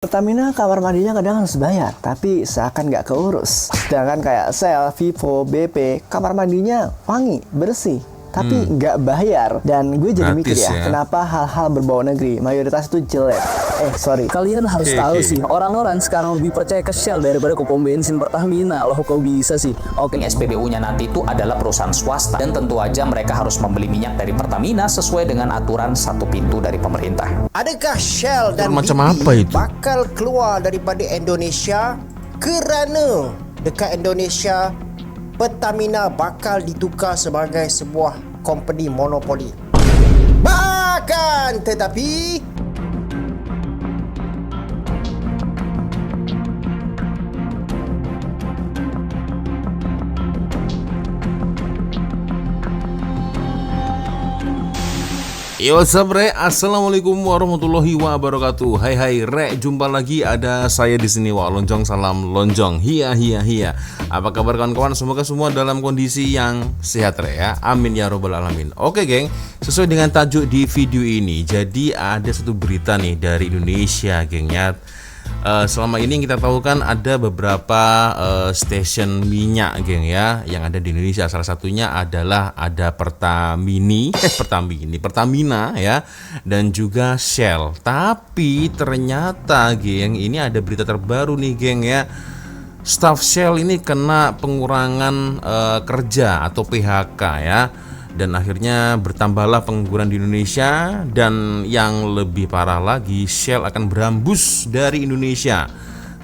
Pertamina kamar mandinya kadang harus bayar, tapi seakan nggak keurus. Sedangkan kayak Shell, Vivo, BP, kamar mandinya wangi, bersih, tapi nggak bayar. Dan gue jadi mikir ya, kenapa hal-hal berbau negeri mayoritas itu jelek. Kalian harus tahu sih, orang-orang sekarang lebih percaya ke Shell daripada ke pom bensin Pertamina. Loh, kok bisa sih? Oke, SPBU-nya nanti itu adalah perusahaan swasta dan tentu aja mereka harus membeli minyak dari Pertamina sesuai dengan aturan satu pintu dari pemerintah. Adakah Shell dan BP bakal keluar daripada Indonesia kerana dekat Indonesia Pertamina bakal ditukar sebagai sebuah company monopoli? Bahkan tetapi Yo, what's up, Re? Assalamualaikum warahmatullahi wabarakatuh. Hai Re, jumpa lagi ada saya di sini. Wak Lonjong, salam lonjong. Hiya. Apa kabar kawan-kawan? Semoga semua dalam kondisi yang sehat, Re, ya. Amin ya robbal alamin. Oke, geng. Sesuai dengan tajuk di video ini, jadi ada satu berita nih dari Indonesia, geng, ya. Selama ini yang kita tahu kan ada beberapa stasiun minyak, geng, ya, yang ada di Indonesia. Salah satunya adalah ada Pertamina ya, dan juga Shell. Tapi ternyata, geng, ini ada berita terbaru nih, geng, ya. Staf Shell ini kena pengurangan kerja atau PHK, ya. Dan akhirnya bertambahlah pengangguran di Indonesia. Dan yang lebih parah lagi, Shell akan berhembus dari Indonesia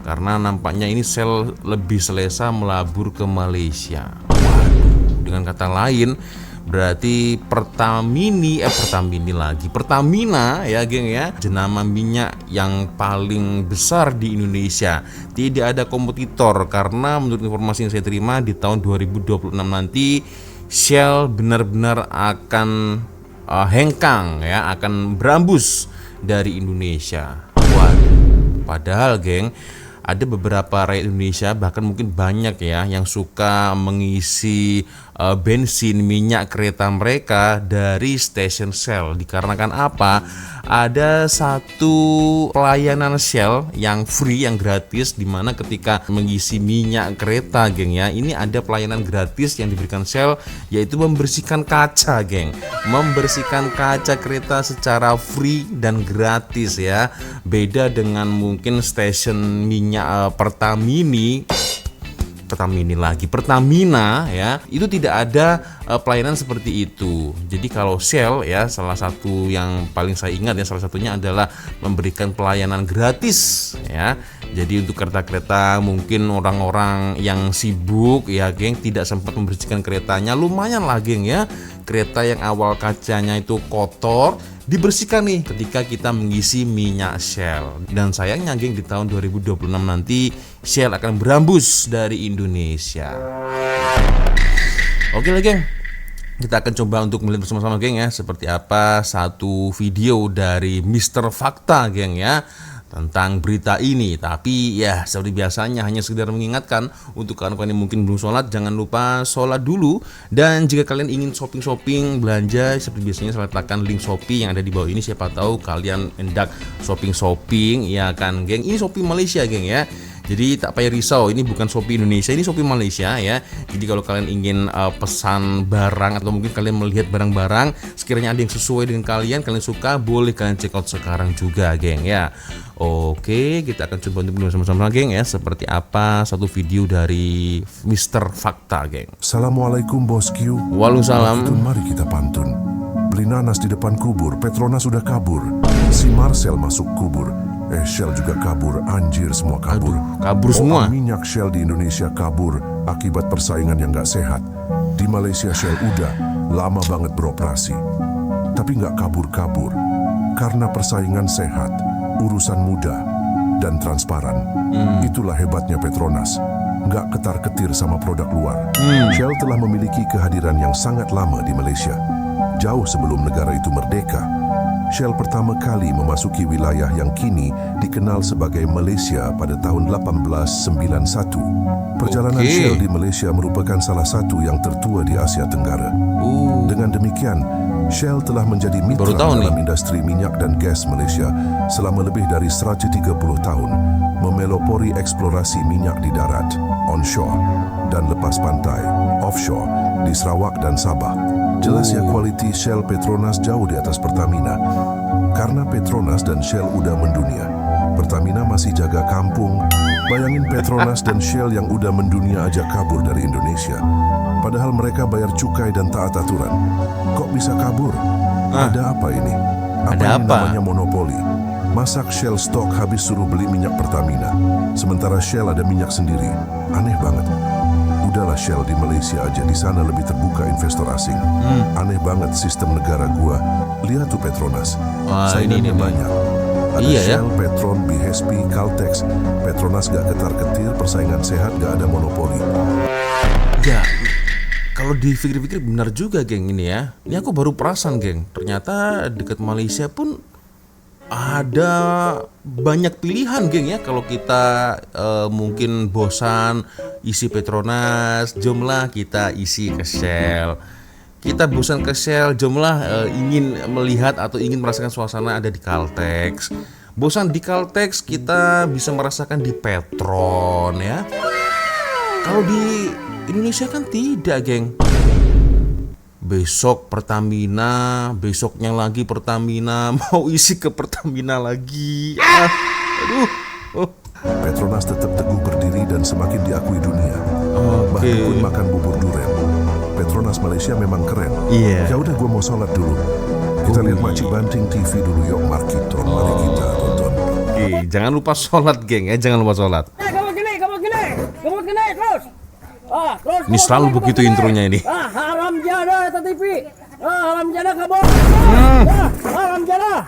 karena nampaknya ini Shell lebih selesa melabur ke Malaysia. Waduh, dengan kata lain berarti Pertamina ya, geng, ya, jenama minyak yang paling besar di Indonesia. Tidak ada kompetitor karena menurut informasi yang saya terima di tahun 2026 nanti Shell benar-benar akan hengkang, ya, akan berhembus dari Indonesia. Waduh, padahal, geng, ada beberapa rakyat Indonesia, bahkan mungkin banyak ya, yang suka mengisi bensin minyak kereta mereka dari stasiun Shell. Dikarenakan apa? Ada satu pelayanan Shell yang free, yang gratis, dimana ketika mengisi minyak kereta, geng, ya, ini ada pelayanan gratis yang diberikan Shell, yaitu membersihkan kaca, geng. Membersihkan kaca kereta secara free dan gratis, ya. Beda dengan mungkin stasiun minyak Pertamina, ya, itu tidak ada pelayanan seperti itu. Jadi kalau Shell, ya, salah satu yang paling saya ingat, ya, salah satunya adalah memberikan pelayanan gratis, ya. Jadi untuk kereta-kereta mungkin orang-orang yang sibuk, ya, geng, tidak sempat membersihkan keretanya, lumayan lah, geng, ya. Kereta yang awal kacanya itu kotor dibersihkan nih ketika kita mengisi minyak Shell. Dan sayangnya, geng, di tahun 2026 nanti Shell akan berhembus dari Indonesia. Oke lah, geng, kita akan coba untuk melihat bersama-sama, geng, ya, seperti apa satu video dari Mr. Fakta, geng, ya, tentang berita ini. Tapi ya, seperti biasanya hanya sekedar mengingatkan untuk kawan-kawan yang mungkin belum sholat, jangan lupa sholat dulu. Dan jika kalian ingin shopping belanja, seperti biasanya saya letakkan link Shopee yang ada di bawah ini. Siapa tahu kalian hendak shopping, ya kan, geng. Ini Shopee Malaysia, geng, ya. Jadi tak payah risau, ini bukan Shopee Indonesia, ini Shopee Malaysia, ya. Jadi kalau kalian ingin pesan barang atau mungkin kalian melihat barang-barang sekiranya ada yang sesuai dengan kalian suka, boleh kalian check out sekarang juga, geng, ya. Oke, kita akan coba untuk bersama-sama, geng, ya, seperti apa satu video dari Mr. Fakta, geng. Assalamualaikum, bosku. Waalaikumsalam. Mari kita pantun. Beli nanas di depan kubur, Petronas sudah kabur. Si Marcel masuk kubur. Shell juga kabur, anjir, semua kabur. Kabur semua. Minyak Shell di Indonesia kabur akibat persaingan yang gak sehat. Di Malaysia Shell udah lama banget beroperasi, tapi gak kabur-kabur karena persaingan sehat, urusan mudah dan transparan. Itulah hebatnya Petronas, gak ketar-ketir sama produk luar. Shell telah memiliki kehadiran yang sangat lama di Malaysia, jauh sebelum negara itu merdeka. Shell pertama kali memasuki wilayah yang kini dikenal sebagai Malaysia pada tahun 1891. Perjalanan Shell di Malaysia merupakan salah satu yang tertua di Asia Tenggara. Dengan demikian, Shell telah menjadi mitra dalam industri minyak dan gas Malaysia selama lebih dari 130 tahun, memelopori eksplorasi minyak di darat, onshore, dan lepas pantai, offshore, di Sarawak dan Sabah. Jelas ya kualiti Shell Petronas jauh di atas Pertamina. Karena Petronas dan Shell udah mendunia, Pertamina masih jaga kampung. Bayangin Petronas dan Shell yang udah mendunia aja kabur dari Indonesia. Padahal mereka bayar cukai dan taat aturan. Kok bisa kabur? Ada apa ini? Apa ini namanya monopoli? Masak Shell stok habis suruh beli minyak Pertamina. Sementara Shell ada minyak sendiri. Aneh banget. Udahlah Shell di Malaysia aja, di sana lebih terbuka investor asing. Aneh banget sistem negara gua. Lihat tuh Petronas. Saingannya banyak. Ada Shell, Petron, BHP, Caltex. Petronas gak ketar-ketir, persaingan sehat, gak ada monopoli. Ya, kalau dipikir-pikir benar juga geng ini ya. Ini aku baru perasan geng, ternyata dekat Malaysia pun ada banyak pilihan geng ya. Kalau kita mungkin bosan isi Petronas, jomlah kita isi ke Shell. Kita bosan ke Shell, jomlah ingin melihat atau ingin merasakan suasana ada di Caltex. Bosan di Caltex, kita bisa merasakan di Petron ya. Kalau di Indonesia kan tidak geng. Besok Pertamina, besoknya lagi Pertamina, mau isi ke Pertamina lagi. Petronas tetap teguh berdiri dan semakin diakui dunia. Bahkan pun makan bubur duren. Petronas Malaysia memang keren. Ya udah, gue mau sholat dulu. Kita lihat Makcik Banting TV dulu yuk, Markitron. Mari kita tonton. Jangan lupa sholat geng ya, jangan lupa sholat. Kamu gini terus. Ini selalu begitu intronya ini. Haram jada TV. Haram jada kabur. Haram jada.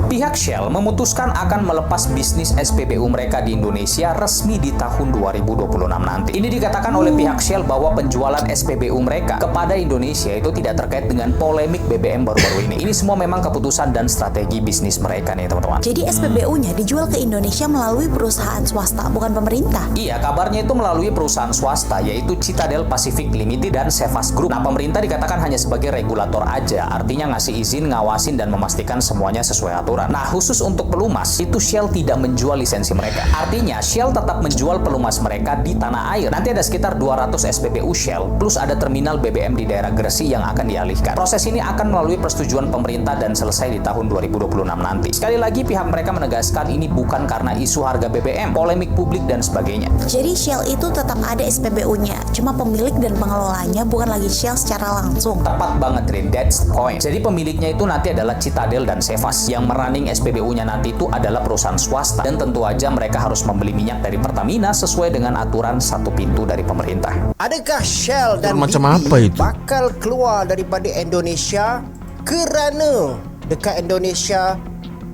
Pihak Shell memutuskan akan melepas bisnis SPBU mereka di Indonesia resmi di tahun 2026 nanti. Ini dikatakan oleh pihak Shell bahwa penjualan SPBU mereka kepada Indonesia itu tidak terkait dengan polemik BBM baru-baru ini. Ini semua memang keputusan dan strategi bisnis mereka nih teman-teman. Jadi SPBU-nya dijual ke Indonesia melalui perusahaan swasta, bukan pemerintah? Iya, kabarnya itu melalui perusahaan swasta yaitu Citadel Pacific Limited dan Cefas Group. Nah, pemerintah dikatakan hanya sebagai regulator aja, artinya ngasih izin, ngawasin dan memastikan semuanya sesuai aturan. Nah, khusus untuk pelumas, itu Shell tidak menjual lisensi mereka. Artinya, Shell tetap menjual pelumas mereka di tanah air. Nanti ada sekitar 200 SPBU Shell, plus ada terminal BBM di daerah Gresik yang akan dialihkan. Proses ini akan melalui persetujuan pemerintah dan selesai di tahun 2026 nanti. Sekali lagi, pihak mereka menegaskan ini bukan karena isu harga BBM, polemik publik, dan sebagainya. Jadi Shell itu tetap ada SPBU-nya, cuma pemilik dan pengelolanya bukan lagi Shell secara langsung. Tepat banget, Rin. That's the point. Jadi pemiliknya itu nanti adalah Citadel dan Cefas. Yang running SPBU-nya nanti itu adalah perusahaan swasta. Dan tentu aja mereka harus membeli minyak dari Pertamina sesuai dengan aturan satu pintu dari pemerintah. Adakah Shell dan macam BP apa itu? bakal keluar daripada Indonesia kerana dekat Indonesia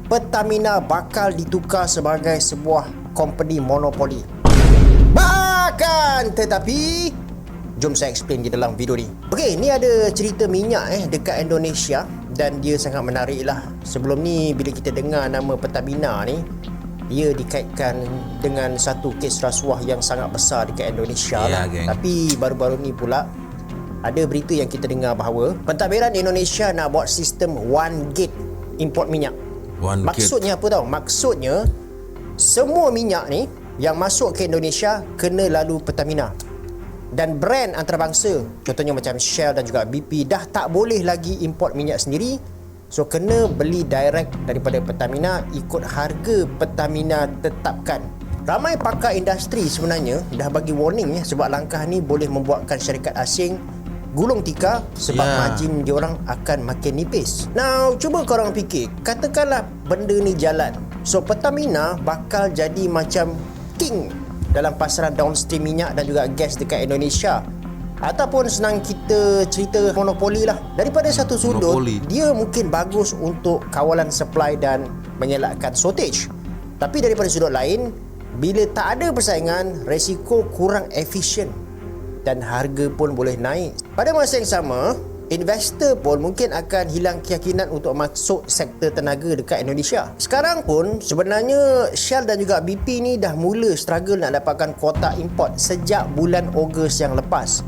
Pertamina bakal ditukar sebagai sebuah company monopoli? Bahkan tetapi jom saya explain di dalam video ni. Okey, ni ada cerita minyak dekat Indonesia dan dia sangat menarik lah. Sebelum ni bila kita dengar nama Pertamina ni, ia dikaitkan dengan satu kes rasuah yang sangat besar dekat Indonesia lah. Geng. Tapi baru-baru ni pula ada berita yang kita dengar bahawa pentadbiran Indonesia nak buat sistem one gate import minyak. Maksudnya apa tahu? Maksudnya semua minyak ni yang masuk ke Indonesia kena lalu Pertamina. Dan brand antarabangsa, contohnya macam Shell dan juga BP, dah tak boleh lagi import minyak sendiri. So kena beli direct daripada Pertamina ikut harga Pertamina tetapkan. Ramai pakar industri sebenarnya dah bagi warning sebab langkah ni boleh membuatkan syarikat asing gulung tikar sebab margin diorang akan makin nipis. Now, cuba korang fikir, katakanlah benda ni jalan. So Pertamina bakal jadi macam king dalam pasaran downstream minyak dan juga gas dekat Indonesia. Ataupun senang kita cerita monopoli lah. Daripada satu sudut, dia mungkin bagus untuk kawalan supply dan mengelakkan shortage. Tapi daripada sudut lain, bila tak ada persaingan, resiko kurang efisien dan harga pun boleh naik. Pada masa yang sama, investor pun mungkin akan hilang keyakinan untuk masuk sektor tenaga dekat Indonesia. Sekarang pun sebenarnya Shell dan juga BP ni dah mula struggle nak dapatkan kuota import sejak bulan Ogos yang lepas.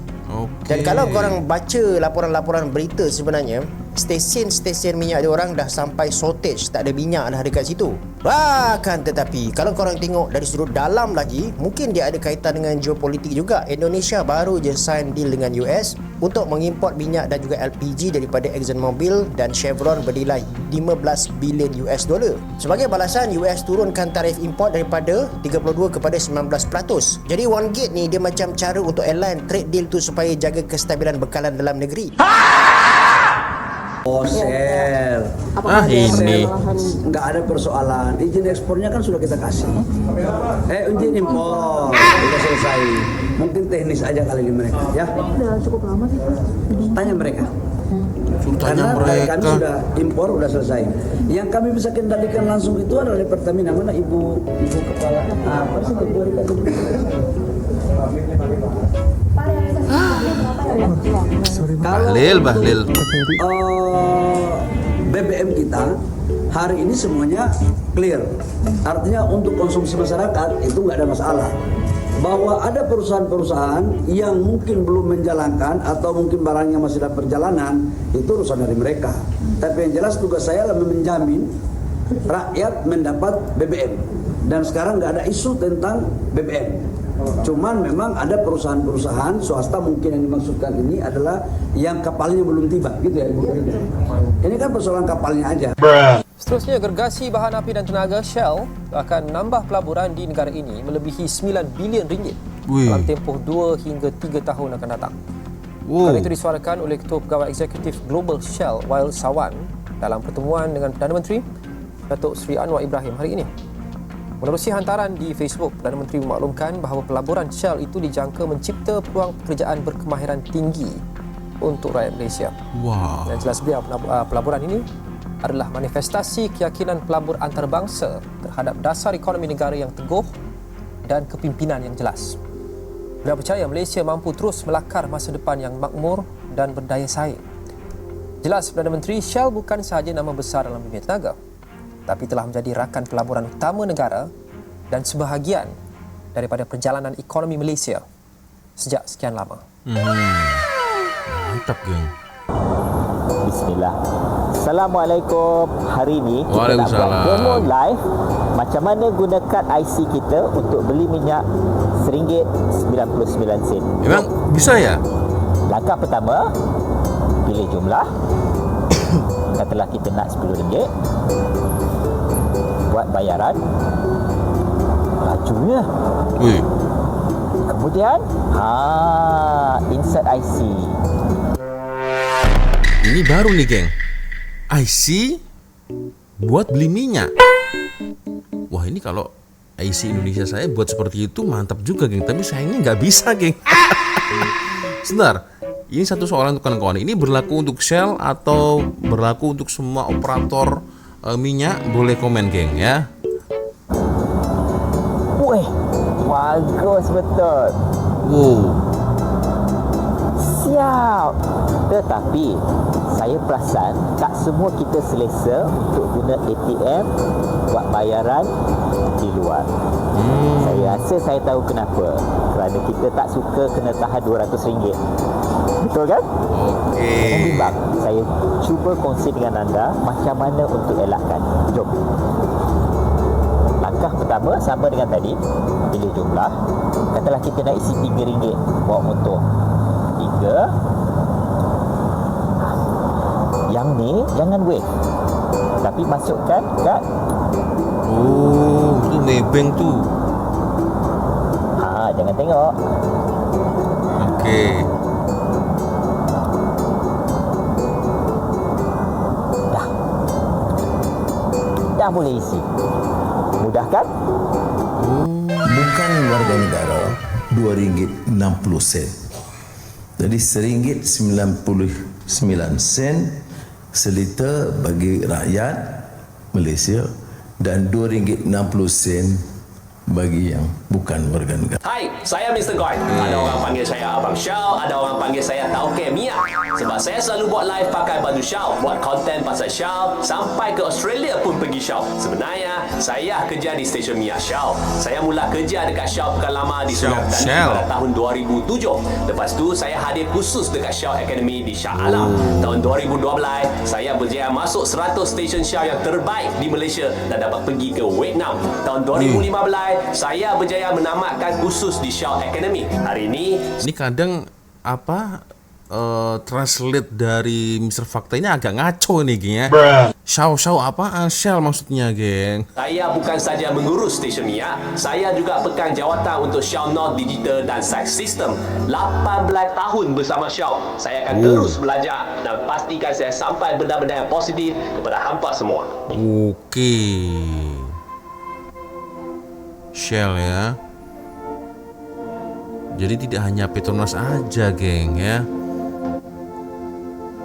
Dan kalau korang baca laporan-laporan berita sebenarnya, stesen-stesen minyak diorang dah sampai shortage, tak ada minyak dah dekat situ. Bahkan tetapi kalau korang tengok dari sudut dalam lagi, mungkin dia ada kaitan dengan geopolitik juga. Indonesia baru je sign deal dengan US untuk mengimport minyak dan juga LPG daripada ExxonMobil dan Chevron bernilai 15 bilion US dollar. Sebagai balasan, US turunkan tarif import daripada 32 kepada 19%. Jadi One Gate ni dia macam cara untuk align trade deal tu supaya jaga kestabilan bekalan dalam negeri. Oh, Shell. Ini Nggak ada persoalan. Izin ekspornya kan sudah kita kasih. Izin impor sudah selesai. Mungkin teknis aja kali ini mereka, ya. Udah cukup lama sih. Tanya mereka. tanya Karena dari kami mereka. sudah impor sudah selesai. Yang kami bisa kendalikan langsung itu adalah dari Pertamina. Mana ibu kepala? Apa sih ibu tadi? Bahlil. BBM kita hari ini semuanya clear. Artinya untuk konsumsi masyarakat itu nggak ada masalah. Bahwa ada perusahaan-perusahaan yang mungkin belum menjalankan atau mungkin barangnya masih dalam perjalanan, itu urusan dari mereka. Tapi yang jelas tugas saya adalah menjamin rakyat mendapat BBM. Dan sekarang nggak ada isu tentang BBM. Cuman memang ada perusahaan-perusahaan swasta mungkin yang dimaksudkan ini adalah yang kapalnya belum tiba, gitu ya Ibu. Ini kan persoalan kapalnya aja. Seterusnya, gergasi bahan api dan tenaga Shell akan menambah pelaburan di negara ini melebihi 9 bilion ringgit dalam tempoh 2 hingga 3 tahun akan datang. Hal itu disuarakan oleh Ketua Pegawai Eksekutif Global Shell, Wael Sawan, dalam pertemuan dengan Perdana Menteri Datuk Seri Anwar Ibrahim hari ini. Menerusi hantaran di Facebook, Perdana Menteri memaklumkan bahawa pelaburan Shell itu dijangka mencipta peluang pekerjaan berkemahiran tinggi untuk rakyat Malaysia. Dan jelas beliau, pelaburan ini adalah manifestasi keyakinan pelabur antarabangsa terhadap dasar ekonomi negara yang teguh dan kepimpinan yang jelas. Beliau percaya Malaysia mampu terus melakar masa depan yang makmur dan berdaya saing. Jelas Perdana Menteri, Shell bukan sahaja nama besar dalam dunia tenaga, tapi telah menjadi rakan pelaburan utama negara dan sebahagian daripada perjalanan ekonomi Malaysia sejak sekian lama. Mantap, geng. Bismillah. Assalamualaikum. Hari ini kita nak buat demo live macam mana guna kad IC kita untuk beli minyak RM1.99. Memang bisa ya? Langkah pertama, pilih jumlah. Katalah kita nak RM10. Buat bayaran. Lajunya. Kemudian, insert IC. Ini baru nih, geng. IC buat beli minyak. Wah, ini kalau IC Indonesia saya buat seperti itu mantap juga, geng. Tapi sayangnya nggak bisa, geng. Sebentar. Ini satu soalan untuk kawan-kawan. Ini berlaku untuk Shell atau berlaku untuk semua operator minyak? Boleh komen, geng, ya. Wih, bagus betul. Siap. Tetapi saya perasan tak semua kita selesa untuk guna ATM buat bayaran di luar. Saya rasa saya tahu kenapa. Kerana kita tak suka kena tahan RM200. Betul kan? Jangan bimbang. Saya cuba kongsi dengan anda macam mana untuk elakkan. Jom. Langkah pertama sama dengan tadi. Pilih jumlah. Katalah kita nak isi RM3 bawa motor. 3. Yang ni jangan wave, tapi masukkan kad. Itu nebeng tu. Jangan tengok. Okey. Dah boleh isi. Mudah kan? Bukan warga negara RM2.60. Jadi RM1.99 seliter bagi rakyat Malaysia dan RM2.60 bagi yang bukan warga negara. Hai, saya Mr. Goy. Ada orang panggil saya Abang Syau, ada orang panggil saya Tauke Mia. Sebab saya selalu buat live pakai baju Syau, buat konten pasal Syau, sampai ke Australia pun pergi Syau. Sebenarnya, saya kerja di stesen Mia Syau. Saya mula kerja dekat Syau bukan lama di Sungai Petani pada tahun 2007. Lepas tu, saya hadir khusus dekat Syau Academy di Shah Alam. Tahun 2012, saya berjaya masuk 100 stesen Syau yang terbaik di Malaysia dan dapat pergi ke Vietnam. Tahun 2015, saya berjaya menamatkan kursus di Shell Academy. Hari ini kadang translate dari Mr. Fakta ini agak ngaco nih, geng ya. Shell apaan? Shell maksudnya, geng. Saya bukan saja mengurus stesen Mia, saya juga pegang jawatan untuk Shell North Digital dan Site System. 18 tahun bersama Shell. Saya akan terus belajar dan pastikan saya sampai benda-benda yang positif kepada hampa semua. Okey. Shell ya. Jadi tidak hanya Petronas aja, geng ya.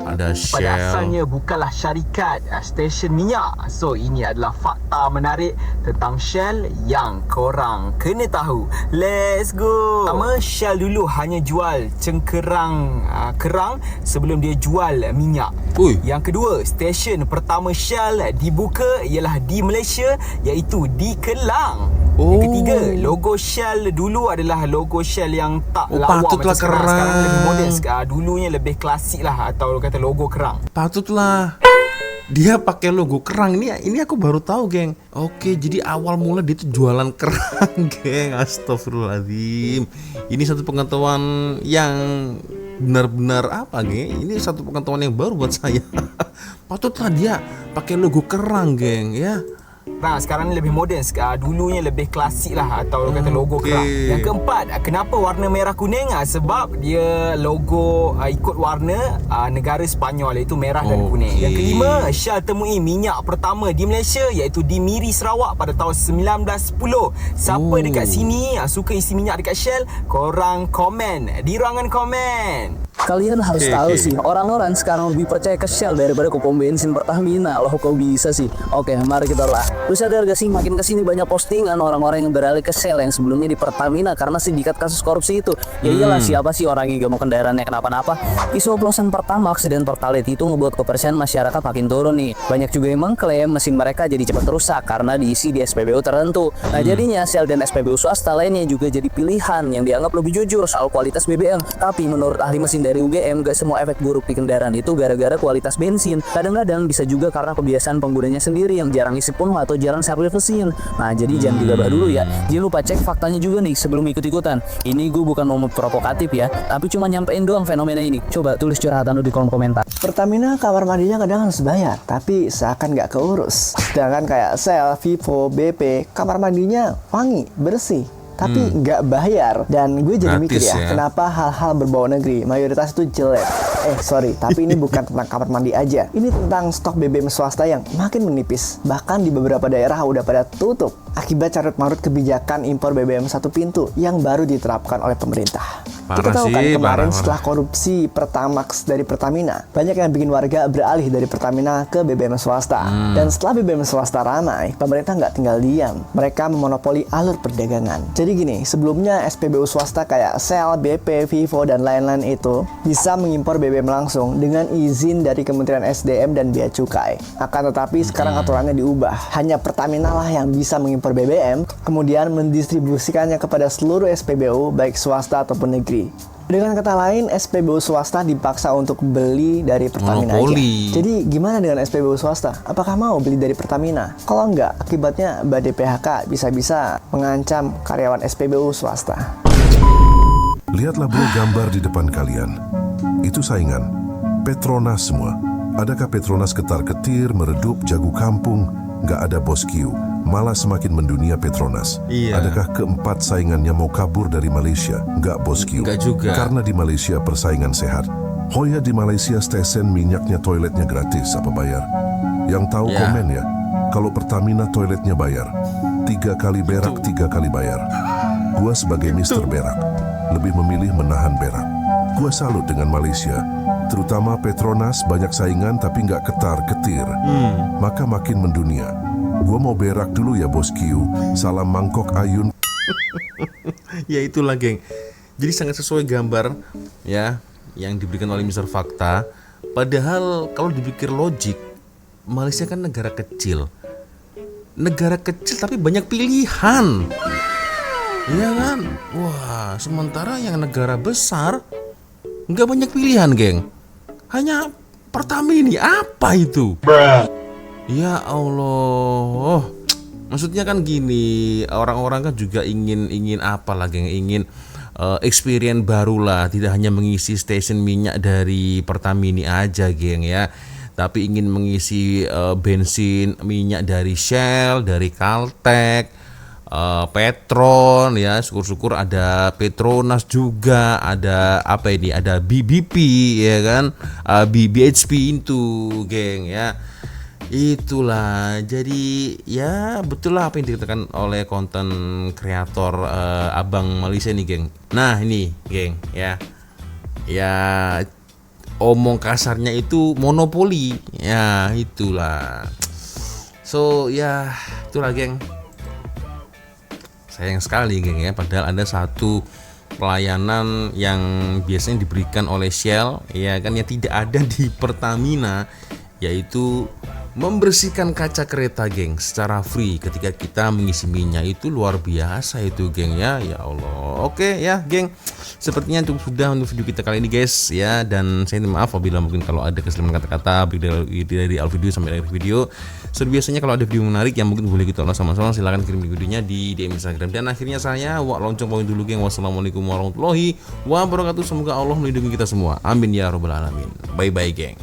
Ada Shell. Pada asalnya bukanlah syarikat stesen minyak. So ini adalah fakta menarik tentang Shell yang korang kena tahu. Let's go. Pertama, Shell dulu hanya jual cengkerang kerang sebelum dia jual minyak. Yang kedua, stesen pertama Shell dibuka ialah di Malaysia, iaitu di Kelang. Yang ketiga, logo Shell dulu adalah logo Shell yang tak lawa macam sekarang. Sekarang lebih moden. Dulunya lebih klasik lah, atau kata logo kerang. Patutlah dia pakai logo kerang. Ini aku baru tahu, geng. Oke, jadi awal mula dia tuh jualan kerang, geng. Astagfirullahaladzim. Ini satu pengetahuan yang benar-benar geng? Ini satu pengetahuan yang baru buat saya. Patutlah dia pakai logo kerang, geng ya. Nah, sekarang ni lebih moden. Dulunya lebih klasik lah, atau kata logo kerang. Yang keempat, kenapa warna merah kuning? Sebab dia logo ikut warna negara Sepanyol, iaitu merah dan kuning. Yang kelima, Shell temui minyak pertama di Malaysia, iaitu di Miri, Sarawak pada tahun 1910. Siapa dekat sini suka isi minyak dekat Shell? Korang komen di ruangan komen. Kalian harus tahu sih, orang-orang sekarang lebih percaya ke Shell daripada ke pom bensin Pertamina. Loh, kok bisa sih? Oke, mari kita lah. Lu sadar gak sih, makin kesini banyak postingan orang-orang yang beralih ke Shell yang sebelumnya di Pertamina karena sindikat kasus korupsi itu. Ya iyalah, siapa sih orang yang gak mau kendaraannya kenapa-napa? Isu oplosan Pertamax dan Pertalite itu ngebuat kepercayaan masyarakat makin turun nih. Banyak juga yang mengklaim mesin mereka jadi cepat rusak karena diisi di SPBU tertentu. Nah, jadinya Shell dan SPBU swasta lainnya juga jadi pilihan yang dianggap lebih jujur soal kualitas BBM. Tapi menurut ahli mesin dari UGM, gak semua efek buruk di kendaraan itu gara-gara kualitas bensin. Kadang-kadang bisa juga karena kebiasaan penggunanya sendiri yang jarang isi penuh atau jarang servis mesin. Nah, jadi jangan digabah dulu ya. Jangan lupa cek faktanya juga nih sebelum ikut-ikutan. Ini gue bukan mau provokatif ya, tapi cuma nyampein doang fenomena ini. Coba tulis curhatan lu di kolom komentar. Pertamina kamar mandinya kadang harus bayar, tapi seakan gak keurus. Sedangkan kayak Shell, Vivo, BP, kamar mandinya wangi, bersih, tapi nggak bayar. Dan gue jadi mikir ya, kenapa hal-hal berbau negeri mayoritas itu jelek. Tapi ini bukan tentang kamar mandi aja. Ini tentang stok BBM swasta yang makin menipis. Bahkan di beberapa daerah udah pada tutup akibat carut-marut kebijakan impor BBM satu pintu yang baru diterapkan oleh pemerintah. Kita tahu kan kemarin setelah korupsi Pertamax dari Pertamina, banyak yang bikin warga beralih dari Pertamina ke BBM swasta. Dan setelah BBM swasta ramai, pemerintah nggak tinggal diam. Mereka memonopoli alur perdagangan. Jadi gini, sebelumnya SPBU swasta kayak Shell, BP, Vivo, dan lain-lain itu bisa mengimpor BBM langsung dengan izin dari Kementerian SDM dan Bea Cukai. Akan tetapi sekarang aturannya diubah. Hanya Pertamina lah yang bisa mengimpor BBM, kemudian mendistribusikannya kepada seluruh SPBU, baik swasta ataupun negeri. Dengan kata lain, SPBU swasta dipaksa untuk beli dari Pertamina aja. Jadi gimana dengan SPBU swasta? Apakah mau beli dari Pertamina? Kalau enggak, akibatnya badai PHK bisa-bisa mengancam karyawan SPBU swasta. Lihatlah bro gambar di depan kalian. Itu saingan. Petronas semua. Adakah Petronas ketar-ketir, meredup, jago kampung? Nggak ada bos Q. Malah semakin mendunia Petronas. Adakah keempat saingannya mau kabur dari Malaysia? Nggak bos Q. Nggak juga. Karena di Malaysia persaingan sehat. Hoya di Malaysia stesen minyaknya toiletnya gratis apa bayar? Yang tahu komen ya. Kalau Pertamina toiletnya bayar. 3 kali berak, 3 kali bayar. Gua sebagai Mr. Berak lebih memilih menahan berak. Gua salut dengan Malaysia. Terutama Petronas banyak saingan tapi nggak ketar-ketir. Maka makin mendunia. Gua mau berak dulu ya bos Q. Salam mangkok ayun. Ya itulah geng. Jadi sangat sesuai gambar ya yang diberikan oleh Mr. Fakta. Padahal kalau dipikir logik, Malaysia kan negara kecil. Negara kecil tapi banyak pilihan. Iya kan? Wah, sementara yang negara besar nggak banyak pilihan, geng. Hanya Pertamina, apa itu? Ya Allah. Maksudnya kan gini, orang-orang kan juga ingin apa lagi, ingin experience baru lah, tidak hanya mengisi stasiun minyak dari Pertamina aja, geng ya. Tapi ingin mengisi bensin minyak dari Shell, dari Caltex, Petron ya, syukur-syukur ada Petronas juga, ada apa ini, ada BBP ya kan, BHP itu geng ya. Itulah, jadi ya betul lah apa yang dikatakan oleh konten kreator Abang Malaysia nih geng. Nah ini geng ya, omong kasarnya itu monopoli ya, itulah. So ya itulah geng, sayang sekali geng ya, padahal ada satu pelayanan yang biasanya diberikan oleh Shell ya kan, yang tidak ada di Pertamina, yaitu membersihkan kaca kereta geng secara free ketika kita mengisi minyak. Itu luar biasa itu geng ya, ya Allah. Oke ya geng, sepertinya itu sudah untuk video kita kali ini guys ya, dan saya minta maaf apabila mungkin kalau ada kesalahan kata-kata dari awal video sampai akhir video. Seperti biasanya kalau ada video menarik yang mungkin boleh kita ulas sama-sama, silahkan kirim videonya di DM Instagram. Dan akhirnya saya lonceng poin dulu geng. Wassalamualaikum warahmatullahi wabarakatuh. Semoga Allah melindungi kita semua, amin ya robbal alamin. Bye bye geng.